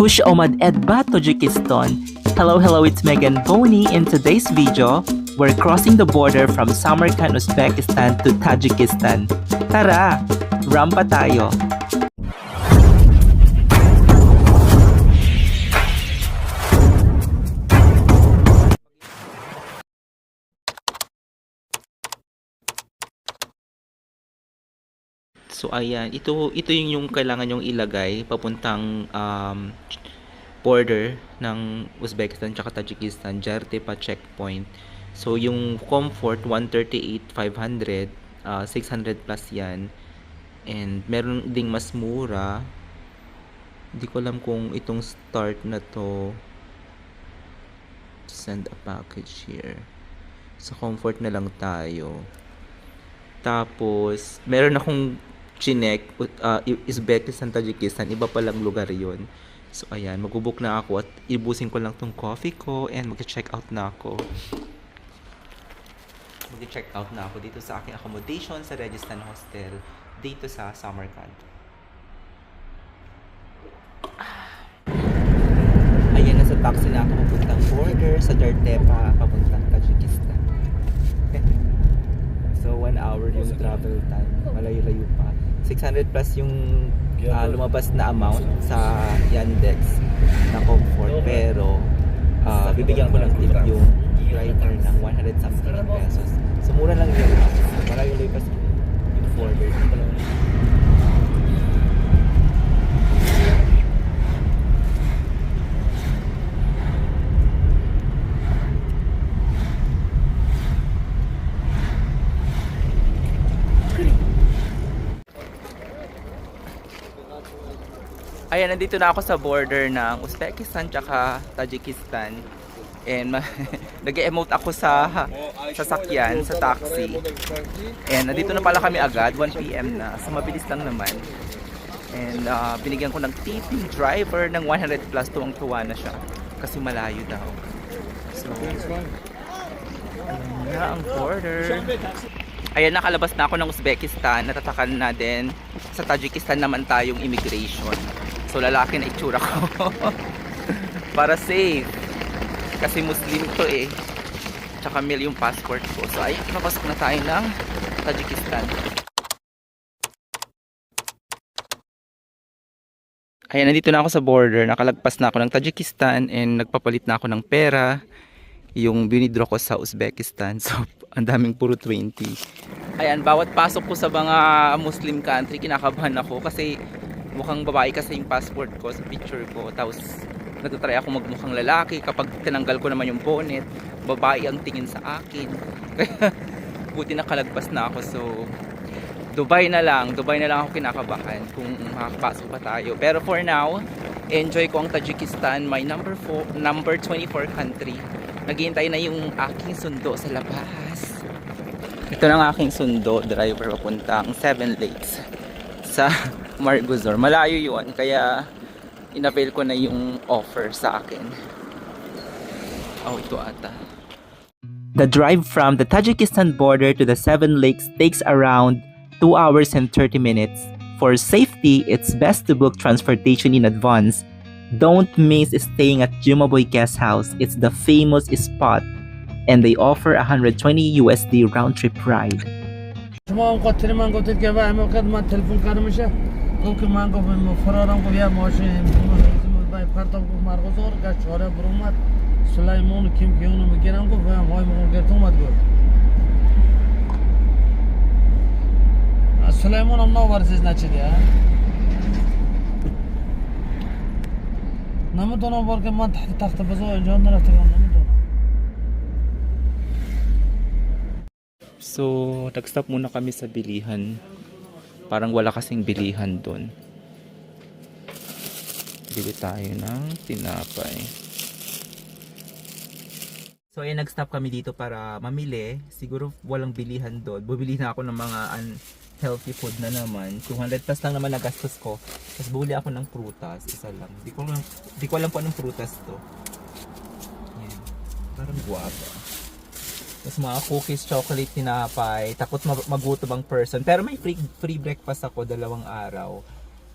Kush Omad Edba, Tajikistan. Hello, it's Megan Boni. In today's video, we're crossing the border from Samarkand, Uzbekistan to Tajikistan. Tara, rampa tayo. So ayan, ito yung kailangan yung ilagay papuntang border ng Uzbekistan tsaka Tajikistan, Jartepa checkpoint. So yung comfort 138,500, 600 plus yan. And meron ding mas mura. Hindi ko alam kung itong start na to. Send a package here. Sa comfort na lang tayo. Tapos meron akong chinek, Uzbekistan, Tajikistan, iba palang lugar yon. So ayan, magbubook na ako at ibusin ko lang tong coffee ko and mag-check out na ako. Mag-check out na ako dito sa aking accommodation sa Registan Hostel dito sa Samarkand. Ayan, nasa taxi na ako papuntang border sa Jartepa papuntang Tajikistan. So 1 hour yung travel time, malayo-layo pa. 600 plus yung lumabas na amount sa Yandex na comfort, pero bibigyan ko ng tip yung driver ng 100 something pesos. So mura lang yun. Malayo-layo pa yung forward. Ayan, nandito na ako sa border ng Uzbekistan tsaka Tajikistan. And nag-emote ako sa sasakyan, sa taxi. And nandito na pala kami agad, 1 PM na. So mabilis lang naman. And binigyan ko ng tip yung driver ng 100 plus, tuwang-tuwa na siya. Kasi malayo daw. So, ayan na ang border. Ayan, nakalabas na ako ng Uzbekistan. Natatakan na din. Sa Tajikistan naman tayong immigration. So lalaki na itsura ko. Para safe. Kasi Muslim to eh. Tsaka male yung passport ko. So ayun, napasok na tayo ng Tajikistan. Ayan, nandito na ako sa border. Nakalagpas na ako ng Tajikistan and nagpapalit na ako ng pera. Yung binidro ko sa Uzbekistan. So ang daming puro 20. Ayan, bawat pasok ko sa mga Muslim country, kinakabahan ako kasi mukhang babae kasi yung passport ko sa picture ko. Tapos nagtatry ako magmukhang lalaki. Kapag tinanggal ko naman yung bonnet, babae ang tingin sa akin. Kaya buti nakalagpas na ako. So Dubai na lang ako kinakabahan kung makakapasok pa tayo. Pero for now, enjoy ko ang Tajikistan, my number 24 country. Naghihintay na yung aking sundo sa labas. Ito na ang aking sundo, driver papuntang 7 Lakes sa Margozor. Malayo yun, kaya inavail ko na yung offer sa akin. Oh, ito ata. The drive from the Tajikistan border to the 7 Lakes takes around 2 hours and 30 minutes. For safety, it's best to book transportation in advance. Don't miss staying at Jumaboy Guest House. It's the famous spot and they offer $120 round trip ride. شما هم قاتل من گفتید که همه وقت من تلفن کردم میشه گفت که من گفتم فرارم گفت یه ماشین باید پرتاب گفت مرغزار گشت چهاره برومد سلیمان کیم که اونو میگیرم گفت هم های مغول گرت اومد گفت سلیمان هم ناورزیز نچیده نمیدونم بار که من تحت تخت بزا اینجا نرفته نمیدونم. So, nag-stop muna kami sa bilihan. Parang wala kasing bilihan doon. Bili tayo ng tinapay. So, ayan, nag-stop kami dito para mamili. Siguro walang bilihan doon. Bumili na ako ng mga unhealthy food na naman. 200 plus lang naman nagastos ko. Tapos bumili ako ng prutas. Isa lang. Di ko alam po anong prutas to. Ayan. Parang guwapa. Tapos mga cookies, chocolate, tinapay. Takot magutom ang person. Pero may free breakfast ako 2 araw.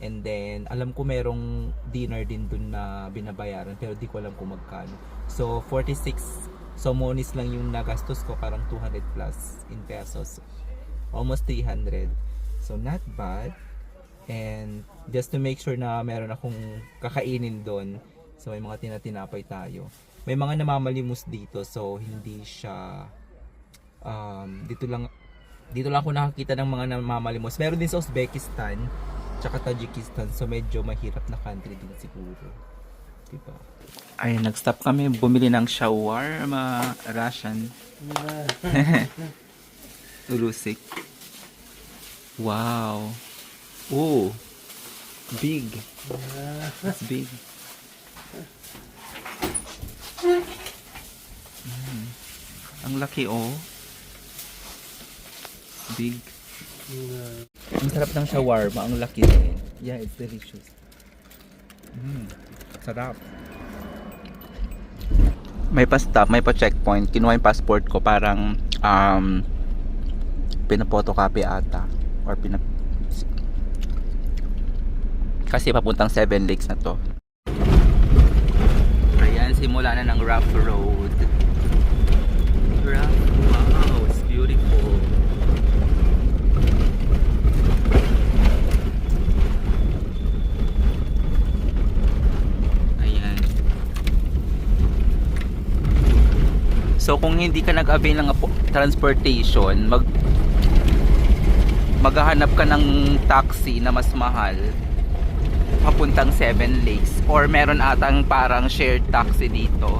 And then, alam ko merong dinner din dun na binabayaran, pero di ko alam kung magkano. So, 46 somonis lang yung nagastos ko, parang 200 plus in pesos. Almost 300. So, not bad. And just to make sure na meron akong kakainin doon. So, may mga tinatinapay tayo. May mga namamalimos dito, so hindi siya dito lang ako nakakita ng mga namamalimos. Meron din sa Uzbekistan tsaka Tajikistan, so medyo mahirap na country din siguro, diba? Ay, nag-stop kami bumili ng shawarma Russian. Urusik. Wow. Oh, big. It's big. Ang laki, oh. Big. Ang sarap ng shawarma, ang laki din. Yeah, it's delicious. Sarap. May pa-stop, may pa-checkpoint. Kinuha yung passport ko, parang pinapotocopy ata. Or kasi papuntang 7 Lakes na to. Ayan, simula na ng rough road. Wow, it's beautiful. Ayan. So kung hindi ka nag-avail ng transportation, maghahanap ka ng taxi na mas mahal papuntang 7 Lakes, or meron atang parang shared taxi dito,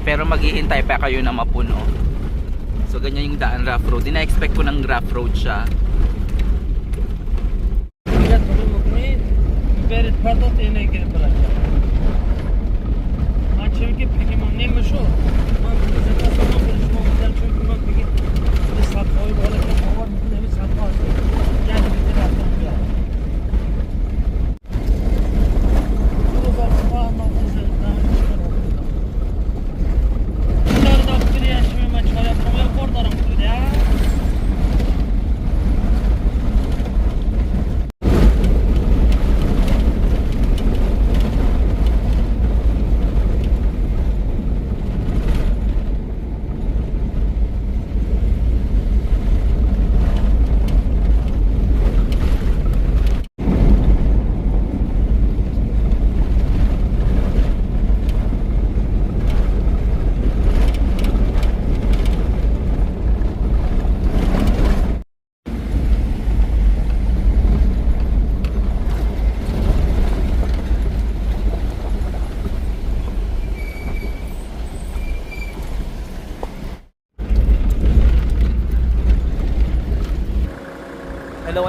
pero maghihintay pa kayo na mapuno. So ganyan yung daan, rough road. Ina-expect ko ng rough road siya.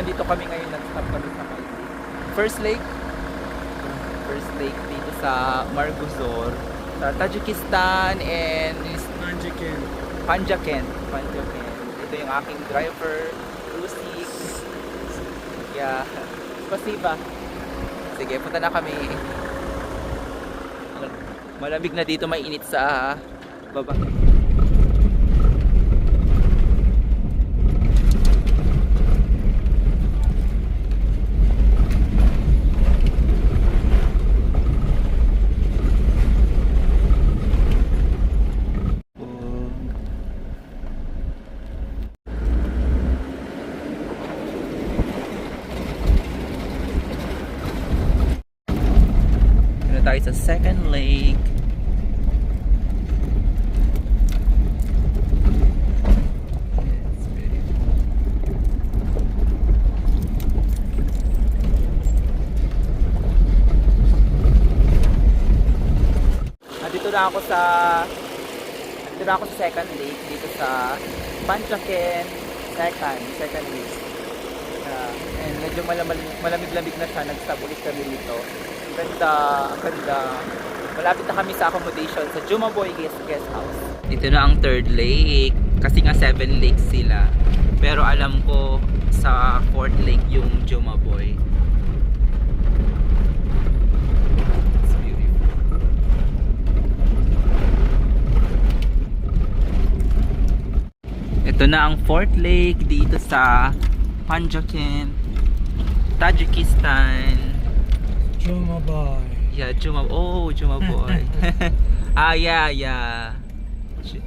Dito kami ngayon, nag-stop kami sa First Lake dito sa Margozor, sa Tajikistan and Panjaken. Ito yung aking driver, Rusik. Yeah, spasiba. Sige, punta na kami. Malamig na dito, mainit sa baba. Tayo sa second lake. Dito na ako sa second lake, dito sa Panjaken second lake. And medyo malamig-lamig na siya, nag-stop ulit kami dito. Ganda. Malapit na kami sa accommodation sa Jumaboy Guest House. Ito na ang third lake. Kasi nga 7 lakes sila. Pero alam ko sa fourth lake yung Jumaboy. It's beautiful. Ito na ang fourth lake dito sa Panjaken, Tajikistan. Juma boy. Yeah, Juma. Oh, Juma boy. Yeah. Ju-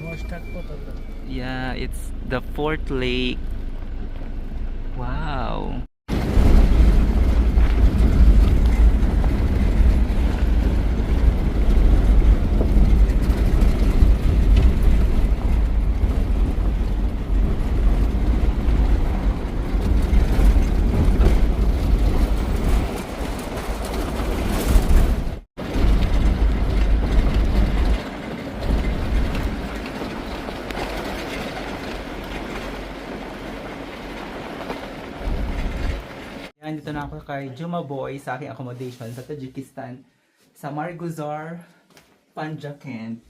Watch that photo. Yeah, it's the fourth lake. Wow. Yan, dito na ako kay Juma Boy sa aking accommodation sa Tajikistan. Sa Marguzar, Panjakent.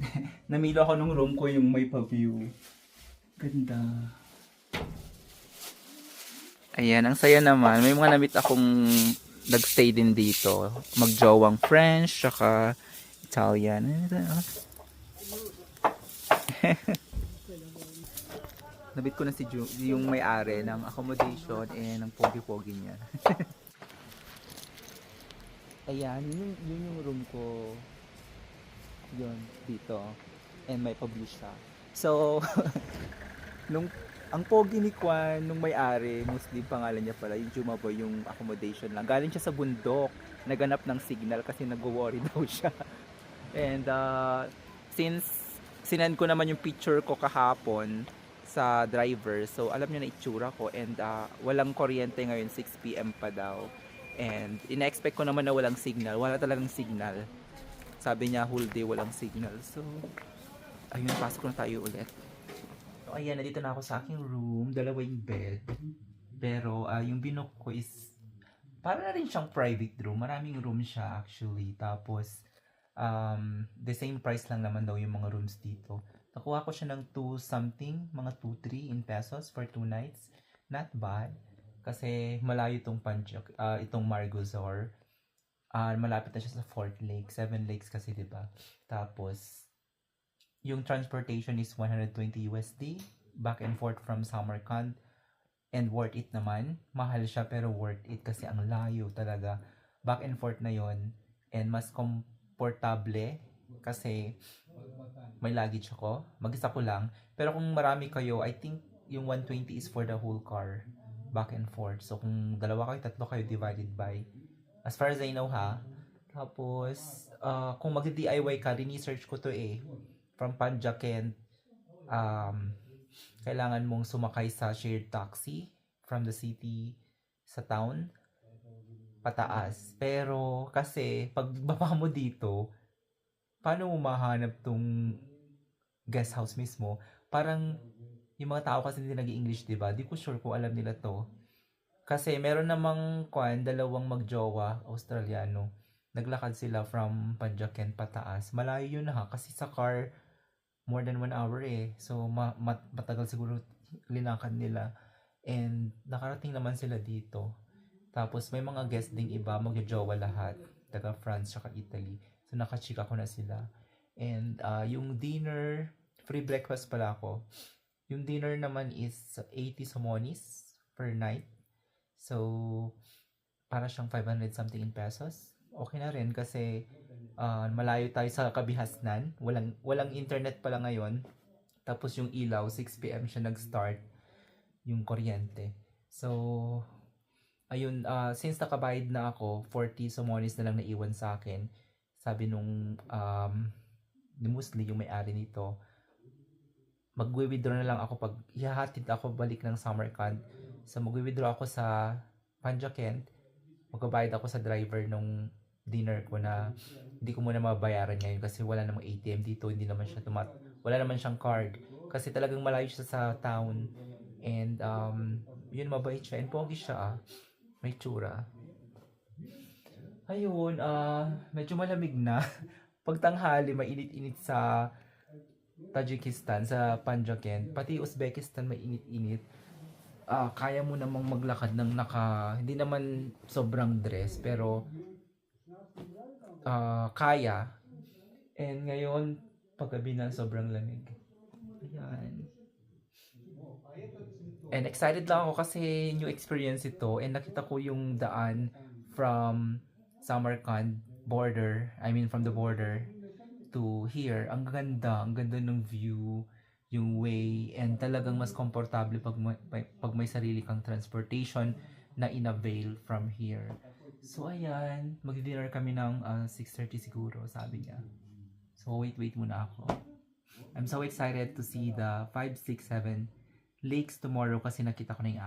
Namilo ako ng room ko yung may pa-view. Ganda. Ayan, ang saya naman. May mga namit akong nagstay din dito. Magjowang French, saka Italian. Nabit ko na si yung may-ari ng accommodation and ng pogi-pogi niya. Ayan, yun yung room ko. Yun, dito. And may pa-view siya. So, ang pogi ni Kwan, nung may-ari, Muslim pangalan niya pala, yung Juma Boy, yung accommodation lang. Galing siya sa bundok, naganap ng signal kasi nag-worry daw siya. And since sinend ko naman yung picture ko kahapon sa driver, so alam niya na itsura ko, and walang kuryente ngayon, 6 PM pa daw. And ina-expect ko naman na walang signal, wala talagang signal. Sabi niya whole day walang signal. So ayun, pasok na tayo ulit. So ayan, nandito na ako sa aking room, dalawa yung bed. Pero yung binook ko is para na rin siyang private room. Maraming room siya actually. Tapos the same price lang naman daw yung mga rooms dito. Nakuha ko siya ng 2 something, mga 2-3 in pesos for 2 nights. Not bad. Kasi malayo itong itong Marguzar. Malapit na siya sa 4th Lake. 7 lakes kasi, diba? Tapos, yung transportation is 120 USD. Back and forth from Samarkand. And worth it naman. Mahal siya pero worth it kasi ang layo talaga. Back and forth na yon. And mas komportable kasi may luggage ako. Mag-isa ko lang. Pero kung marami kayo, I think yung 120 is for the whole car. Back and forth. So kung dalawa kayo, tatlo kayo divided by, as far as I know ha. Tapos, kung mag-DIY ka, rin-search ko to from Panjakent, kailangan mong sumakay sa shared taxi from the city sa town pataas. Pero kasi pag baba mo dito, paano mo mahanap tong guest house mismo? Parang yung mga tao kasi hindi nag-English, 'di ba? Di ko sure kung alam nila to. Kasi meron namang dalawang magjowa Australiano. Naglakad sila from Panjakent pataas. Malayo yun ha, kasi sa car more than 1 hour So matagal siguro linakad nila. And nakarating naman sila dito. Tapos may mga guest ding iba, magjojowa lahat. Taga France saka Italy. So nakachika ko na sila. And yung dinner, free breakfast pala ako. Yung dinner naman is 80 somonis per night. So para siyang 500 something in pesos. Okay na rin kasi malayo tayo sa kabihasnan. Walang internet pala ngayon. Tapos yung ilaw, 6 PM siya nag-start yung kuryente. So ayun, since nakabayad na ako, 40 somonis na lang naiwan sa akin. Sabi nung ni Musli, yung may-ari nito, mag-withdraw na lang ako pag ihahatid ako balik ng Samarkand. So mag-withdraw ako sa Panjakent, magbabayad ako sa driver nung dinner ko na hindi ko muna mabayaran ngayon kasi wala namang ATM dito, hindi naman siya wala naman siyang card kasi talagang malayo siya sa town. And yun, mabait siya and pogi siya may tsura. Ayun, medyo malamig na. Pag tanghali, mainit-init sa Tajikistan, sa Panjakent. Pati Uzbekistan, mainit-init. Kaya mo namang maglakad ng hindi naman sobrang dress, pero kaya. And ngayon, paggabi na, sobrang lamig. Ayan. And excited lang ako kasi new experience ito and nakita ko yung daan from Samarkand border, from the border to here. Ang ganda ng view, yung way, and talagang mas komportable pag may sarili kang transportation na in-avail from here. So ayan, mag-dinner kami ng 6:30 siguro, sabi niya. So wait muna ako. I'm so excited to see the 5, 6, 7 lakes tomorrow kasi nakita ko na yung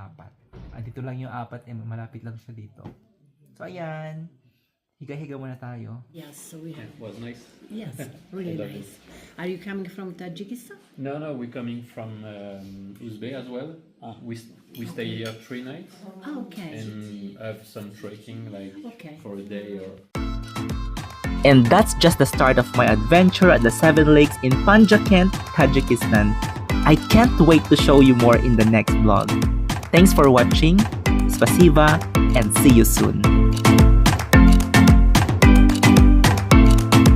4. Dito lang yung 4, malapit lang siya dito. So ayan, higa-higa muna tayo. Yes, so we have. It was nice. Yes, really nice. Are you coming from Tajikistan? No, we're coming from Uzbek as well. We stay here 3 nights Oh, okay. and have some trekking Okay. for a day or. And that's just the start of my adventure at the 7 lakes in Panjakent, Tajikistan. I can't wait to show you more in the next vlog. Thanks for watching, spasiba, and see you soon.